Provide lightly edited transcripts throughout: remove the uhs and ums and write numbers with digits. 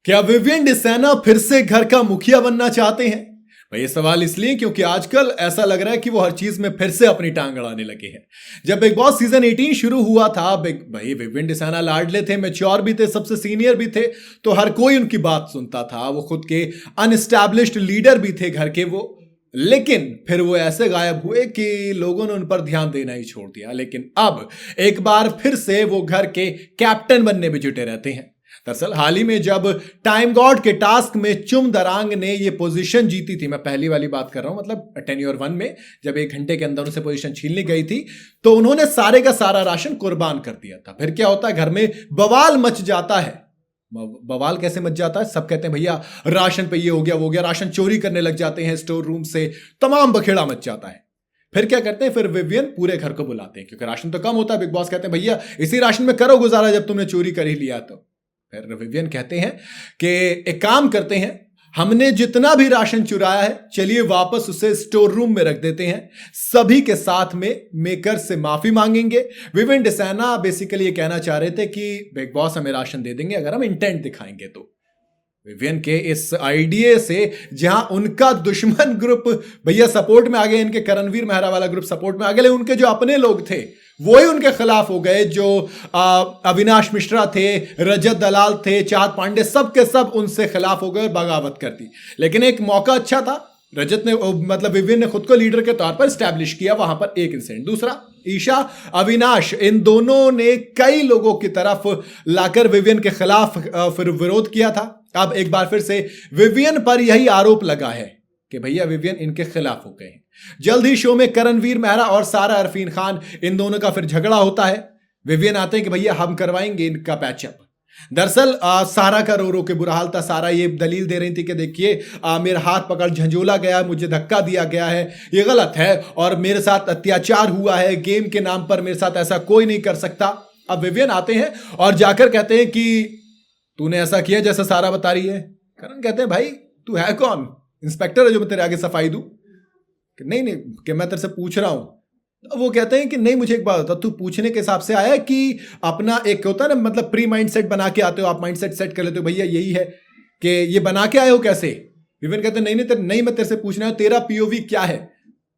क्या विवियन डिसेना फिर से घर का मुखिया बनना चाहते हैं? भाई ये सवाल इसलिए क्योंकि आजकल ऐसा लग रहा है कि वो हर चीज में फिर से अपनी टांग अड़ाने लगे हैं। जब बिग बॉस सीजन 18 शुरू हुआ था, भाई विवियन डिसेना लाडले थे, मैच्योर भी थे, सबसे सीनियर भी थे, तो हर कोई उनकी बात सुनता था। वो खुद के अनएस्टैब्लिश्ड लीडर भी थे घर के वो। लेकिन फिर वो ऐसे गायब हुए कि लोगों ने उन पर ध्यान देना ही छोड़ दिया। लेकिन अब एक बार फिर से वो घर के कैप्टन बनने में जुटे रहते हैं। दरअसल हाल ही में जब टाइम गॉड के टास्क में चुम दरांग ने ये पोजीशन जीती थी, मैं पहली वाली बात कर रहा हूं, मतलब टेन्योर 1 में जब 1 घंटे के अंदर उसे पोजीशन छीन ली गई थी, तो उन्होंने सारे का सारा राशन कुर्बान कर दिया था। फिर क्या होता है, घर में बवाल मच जाता है। बवाल कैसे मच जाता है? सब कहते हैं भैया राशन पे ये हो गया वो हो गया, राशन चोरी करने लग जाते हैं स्टोर रूम से, तमाम बखेड़ा मच जाता है। फिर क्या करते हैं, फिर विवियन पूरे घर को बुलाते हैं क्योंकि राशन तो कम होता है। बिग बॉस कहते हैं भैया इसी राशन में करो गुजारा जब तुमने चोरी कर ही लिया। तो फिर विवियन कहते हैं कि एक काम करते हैं, हमने जितना भी राशन चुराया है चलिए वापस उसे स्टोर रूम में रख देते हैं, सभी के साथ में मेकर से माफी मांगेंगे। विवियन डिसेना बेसिकली ये कहना चाह रहे थे कि बिग बॉस हमें राशन दे देंगे अगर हम इंटेंट दिखाएंगे। तो विवियन के इस आइडिया से जहां उनका दुश्मन ग्रुप भैया सपोर्ट में आ गए, इनके करणवीर मेहरा वाला ग्रुप सपोर्ट में आ गए, उनके जो अपने लोग थे वो ही उनके खिलाफ हो गए। जो अविनाश मिश्रा थे, रजत दलाल थे, चाँद पांडे, सब के सब उनसे खिलाफ हो गए और बगावत कर दी। लेकिन एक मौका अच्छा था, रजत ने मतलब विवियन ने खुद को लीडर के तौर पर स्टैब्लिश किया वहां पर एक इंसिडेंट। दूसरा, ईशा अविनाश इन दोनों ने कई लोगों की तरफ लाकर विवियन के खिलाफ फिर विरोध किया था। अब एक बार फिर से विवियन पर यही आरोप लगा है कि भैया विवियन इनके खिलाफ हो गए हैं। जल्द ही शो में करणवीर मेहरा और सारा अरफीन खान, इन दोनों का फिर झगड़ा होता है। विवियन आते हैं कि भैया हम करवाएंगे इनका पैचअप। दरअसल सारा का रो रो के बुरा हाल था। सारा ये दलील दे रही थी कि देखिए मेरा हाथ पकड़ झंझोला गया, मुझे धक्का दिया गया है, ये गलत है और मेरे साथ अत्याचार हुआ है, गेम के नाम पर मेरे साथ ऐसा कोई नहीं कर सकता। अब विवियन आते हैं और जाकर कहते हैं कि तूने ऐसा किया जैसा सारा बता रही है। करण कहते हैं भाई तू है कौन? इंस्पेक्टर है जो मैं तेरे आगे सफाई दूं? कि नहीं कि मैं तेरे से पूछ रहा हूं। तो वो कहते हैं कि नहीं, मुझे एक बात बता, तू पूछने के हिसाब से आया है कि अपना एक होता है ना, मतलब प्री माइंड सेट बना के आते हो, आप माइंड सेट कर लेते हो भैया यही है, कि ये बना के आए हो कैसे? विवियन कहते हैं नहीं मैं तेरे से पूछना है तेरा पीओवी क्या है।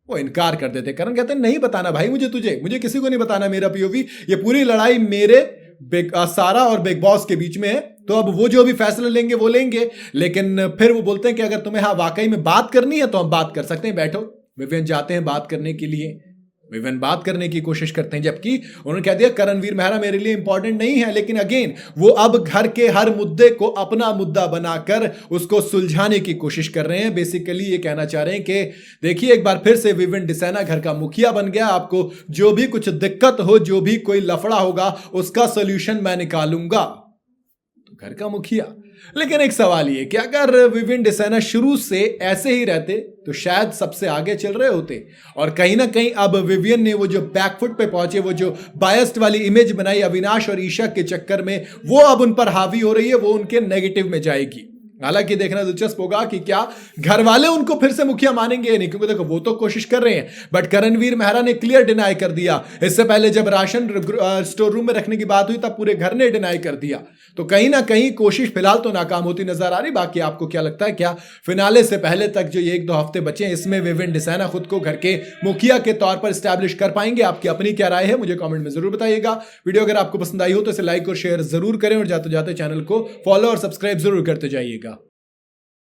वो इनकार कर देते। करण कहते हैं नहीं बताना भाई मुझे किसी को नहीं बताना मेरा पीओवी। ये पूरी लड़ाई मेरे सारा और बिग बॉस के बीच में है, तो अब वो जो भी फैसला लेंगे वो लेंगे। लेकिन फिर वो बोलते हैं कि अगर तुम्हें हाँ वाकई में बात करनी है तो हम बात कर सकते हैं, बैठो। विवियन जाते हैं बात करने के लिए। विवियन बात करने की कोशिश करते हैं, जबकि उन्होंने कह दिया करणवीर मेहरा मेरे लिए इंपॉर्टेंट नहीं है। लेकिन अगेन वो अब घर के हर मुद्दे को अपना मुद्दा बनाकर उसको सुलझाने की कोशिश कर रहे हैं। बेसिकली ये कहना चाह रहे हैं कि देखिए एक बार फिर से विवियन डिसेना घर का मुखिया बन गया, आपको जो भी कुछ दिक्कत हो, जो भी कोई लफड़ा होगा, उसका सोल्यूशन मैं निकालूंगा। तो घर का मुखिया। लेकिन एक सवाल ये कि अगर विवियन डिसेना शुरू से ऐसे ही रहते तो शायद सबसे आगे चल रहे होते, और कहीं ना कहीं अब विवियन ने वो जो बैकफुट पे पहुंचे, वो जो बायस्ड वाली इमेज बनाई अविनाश और ईशा के चक्कर में, वो अब उन पर हावी हो रही है, वो उनके नेगेटिव में जाएगी। हालांकि देखना दिलचस्प होगा कि क्या घर वाले उनको फिर से मुखिया मानेंगे या नहीं, क्योंकि देखो वो तो कोशिश कर रहे हैं, बट करणवीर मेहरा ने क्लियर डिनाई कर दिया। इससे पहले जब राशन स्टोर रूम में रखने की बात हुई तब पूरे घर ने डिनाई कर दिया। तो कहीं ना कहीं कोशिश फिलहाल तो नाकाम होती नजर आ रही। बाकी आपको क्या लगता है, क्या फिनाले से पहले तक जो ये 1-2 हफ्ते बचे हैं इसमें विवियन डिसेना खुद को घर के मुखिया के तौर पर स्टैब्लिश कर पाएंगे? आपकी अपनी क्या राय है मुझे कमेंट में जरूर बताइएगा। वीडियो अगर आपको पसंद आई हो तो इसे लाइक और शेयर जरूर करें, और जाते जाते चैनल को फॉलो और सब्सक्राइब जरूर करते जाइएगा।